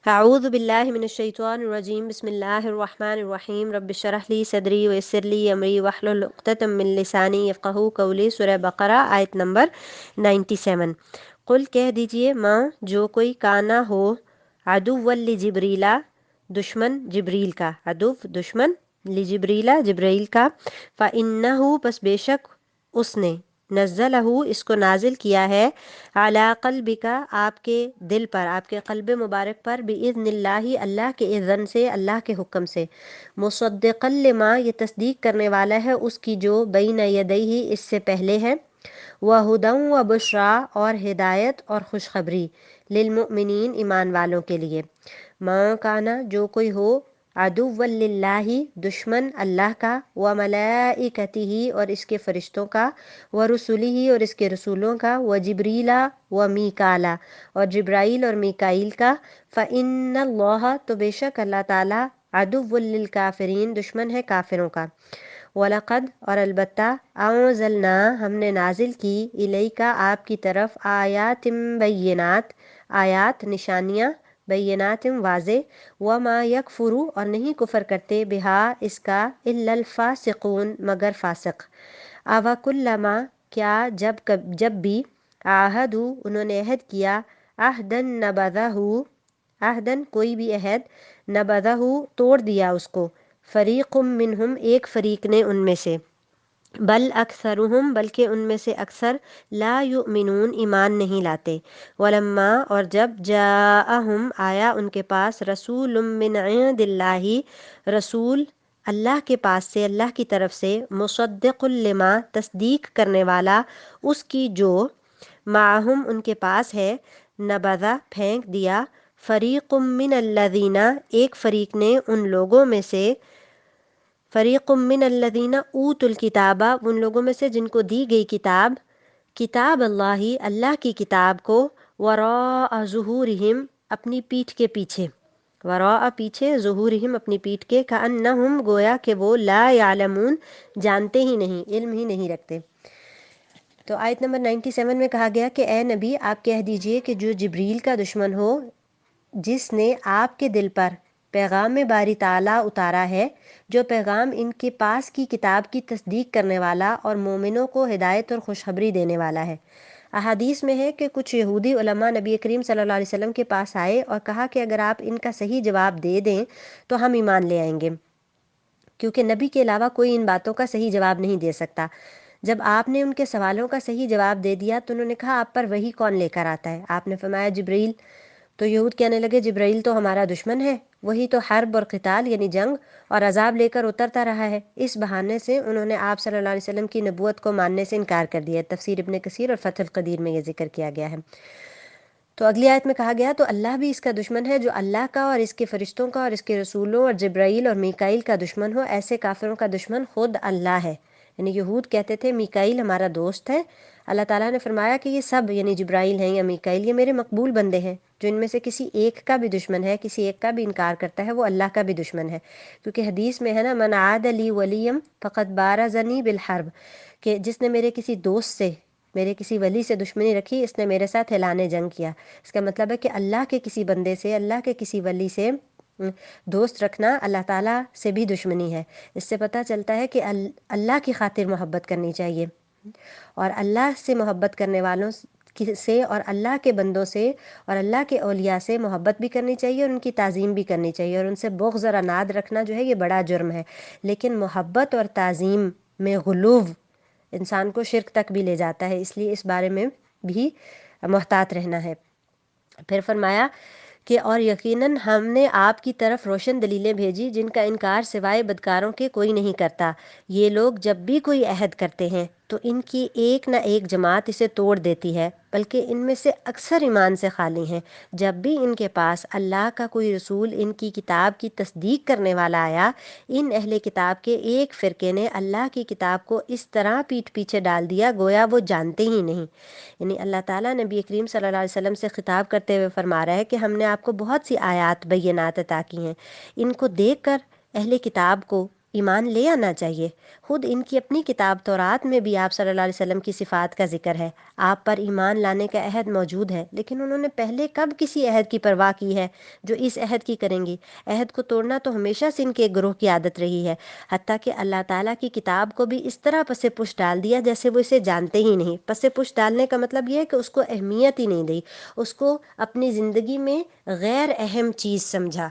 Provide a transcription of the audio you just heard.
اعوذ باللہ من الشیطان الرجیم بسم اللہ الرحمن الرحیم رب اشرح لی صدری ویسر لی امری واحلل عقدۃ من لسانی یفقہوا قولی۔ سورہ بقرہ آیت نمبر 97۔ قل کہہ دیجئے ماں جو کوئی کانا ہو عدو لجبریلا دشمن جبریل کا، عدو دشمن، لجبریلا جبریل کا، فإنہ پس بے شک اس نے، نزلہ اس کو نازل کیا ہے، علی قلبک آپ کے دل پر، آپ کے قلب مبارک پر، بإذن اللہ اللہ کے اذن سے، اللہ کے حکم سے، مصدقا لما یہ تصدیق کرنے والا ہے اس کی جو بین یدیہ اس سے پہلے ہے، وہدی و بشرا اور ہدایت اور خوشخبری، للمؤمنین ایمان والوں کے لیے۔ ماں کانا جو کوئی ہو عدو للہ دشمن اللہ کا، وملائکتہ اور اس کے فرشتوں کا، ورسلہ اور اس کے رسولوں کا، وجبریلا ومیکالا اور جبرائیل اور میکائیل کا، فإن اللہ تو بے شک اللہ تعالی عدو للکافرین دشمن ہے کافروں کا۔ وَلَقَدْ اور البتہ انزلنا ہم نے نازل کی، الیکا آپ کی طرف، آیات بینات آیات نشانیاں، بینات واضح، وما یکفر اور نہیں کفر کرتے، بہا اس کا، الا الفاسقون مگر فاسق۔ اوا کلما کیا جب بھی، عاہدوا انہوں نے عہد کیا، عہدن نبذہ عہدن کوئی بھی عہد، نبذہ توڑ دیا اس کو، فریق منہم ایک فریق نے ان میں سے، بل اکثرہم بلکہ ان میں سے اکثر، لا یؤمنون ایمان نہیں لاتے۔ ولما اور جب، جاءہم آیا ان کے پاس، رسول من عند اللہ رسول اللہ کے پاس سے، اللہ کی طرف سے، مصدق لما تصدیق کرنے والا اس کی جو، معہم ان کے پاس ہے، نبذہ پھینک دیا، فریق من الذین ایک فریق نے ان لوگوں میں سے، فریق من الذین اوتوا الکتاب ان لوگوں میں سے جن کو دی گئی کتاب، کتاب اللہ اللہ کی کتاب کو، وراء ظہورہم اپنی پیٹھ کے پیچھے، وراء پیچھے، ظہورہم اپنی پیٹھ کے، کأنہم گویا کہ وہ، لا یعلمون جانتے ہی نہیں، علم ہی نہیں رکھتے۔ تو آیت نمبر 97 میں کہا گیا کہ اے نبی آپ کہہ دیجئے کہ جو جبریل کا دشمن ہو، جس نے آپ کے دل پر پیغام باری تعالیٰ اتارا ہے، جو پیغام ان کے پاس کی کتاب کی تصدیق کرنے والا اور مومنوں کو ہدایت اور خوشخبری دینے والا ہے۔ احادیث میں ہے کہ کچھ یہودی علماء نبی کریم صلی اللہ علیہ وسلم کے پاس آئے اور کہا کہ اگر آپ ان کا صحیح جواب دے دیں تو ہم ایمان لے آئیں گے، کیونکہ نبی کے علاوہ کوئی ان باتوں کا صحیح جواب نہیں دے سکتا۔ جب آپ نے ان کے سوالوں کا صحیح جواب دے دیا تو انہوں نے کہا آپ پر وحی کون لے کر آتا ہے؟ آپ نے فرمایا جبریل۔ تو یہود کہنے لگے جبرائیل تو ہمارا دشمن ہے، وہی تو حرب اور قتال یعنی جنگ اور عذاب لے کر اترتا رہا ہے۔ اس بہانے سے انہوں نے آپ صلی اللہ علیہ وسلم کی نبوت کو ماننے سے انکار کر دیا۔ تفسیر ابن کثیر اور فتح القدیر میں یہ ذکر کیا گیا ہے۔ تو اگلی آیت میں کہا گیا تو اللہ بھی اس کا دشمن ہے جو اللہ کا اور اس کے فرشتوں کا اور اس کے رسولوں اور جبرائیل اور میکائیل کا دشمن ہو، ایسے کافروں کا دشمن خود اللہ ہے۔ یعنی یہود کہتے تھے میکائیل ہمارا دوست ہے، اللہ تعالیٰ نے فرمایا کہ یہ سب یعنی جبرائیل ہیں یا میکائیل یہ میرے مقبول بندے ہیں، جو ان میں سے کسی ایک کا بھی دشمن ہے، کسی ایک کا بھی انکار کرتا ہے، وہ اللہ کا بھی دشمن ہے۔ کیونکہ حدیث میں ہے نا، من عاد لی ولیم فقد بارزنی بالحرب، کہ جس نے میرے کسی دوست سے، میرے کسی ولی سے دشمنی رکھی، اس نے میرے ساتھ اعلان جنگ کیا۔ اس کا مطلب ہے کہ اللہ کے کسی بندے سے، اللہ کے کسی ولی سے دوست رکھنا اللہ تعالیٰ سے بھی دشمنی ہے۔ اس سے پتہ چلتا ہے کہ اللہ کی خاطر محبت کرنی چاہیے، اور اللہ سے محبت کرنے والوں سے اور اللہ کے بندوں سے اور اللہ کے اولیاء سے محبت بھی کرنی چاہیے اور ان کی تعظیم بھی کرنی چاہیے، اور ان سے بغض اور عناد رکھنا جو ہے یہ بڑا جرم ہے۔ لیکن محبت اور تعظیم میں غلو انسان کو شرک تک بھی لے جاتا ہے، اس لیے اس بارے میں بھی محتاط رہنا ہے۔ پھر فرمایا کہ اور یقیناً ہم نے آپ کی طرف روشن دلیلیں بھیجی جن کا انکار سوائے بدکاروں کے کوئی نہیں کرتا۔ یہ لوگ جب بھی کوئی عہد کرتے ہیں تو ان کی ایک نہ ایک جماعت اسے توڑ دیتی ہے، بلکہ ان میں سے اکثر ایمان سے خالی ہیں۔ جب بھی ان کے پاس اللہ کا کوئی رسول ان کی کتاب کی تصدیق کرنے والا آیا، ان اہل کتاب کے ایک فرقے نے اللہ کی کتاب کو اس طرح پیٹھ پیچھے ڈال دیا گویا وہ جانتے ہی نہیں۔ یعنی اللہ تعالیٰ نبی کریم صلی اللہ علیہ وسلم سے خطاب کرتے ہوئے فرما رہا ہے کہ ہم نے آپ کو بہت سی آیات بینات عطا کی ہیں، ان کو دیکھ کر اہل کتاب کو ایمان لے آنا چاہیے۔ خود ان کی اپنی کتاب تورات میں بھی آپ صلی اللہ علیہ وسلم کی صفات کا ذکر ہے، آپ پر ایمان لانے کا عہد موجود ہے، لیکن انہوں نے پہلے کب کسی عہد کی پرواہ کی ہے جو اس عہد کی کریں گی؟ عہد کو توڑنا تو ہمیشہ سے ان کے ایک گروہ کی عادت رہی ہے، حتیٰ کہ اللہ تعالیٰ کی کتاب کو بھی اس طرح پس پش ڈال دیا جیسے وہ اسے جانتے ہی نہیں۔ پس پش ڈالنے کا مطلب یہ ہے کہ اس کو اہمیت ہی نہیں دی، اس کو اپنی زندگی میں غیر اہم چیز سمجھا۔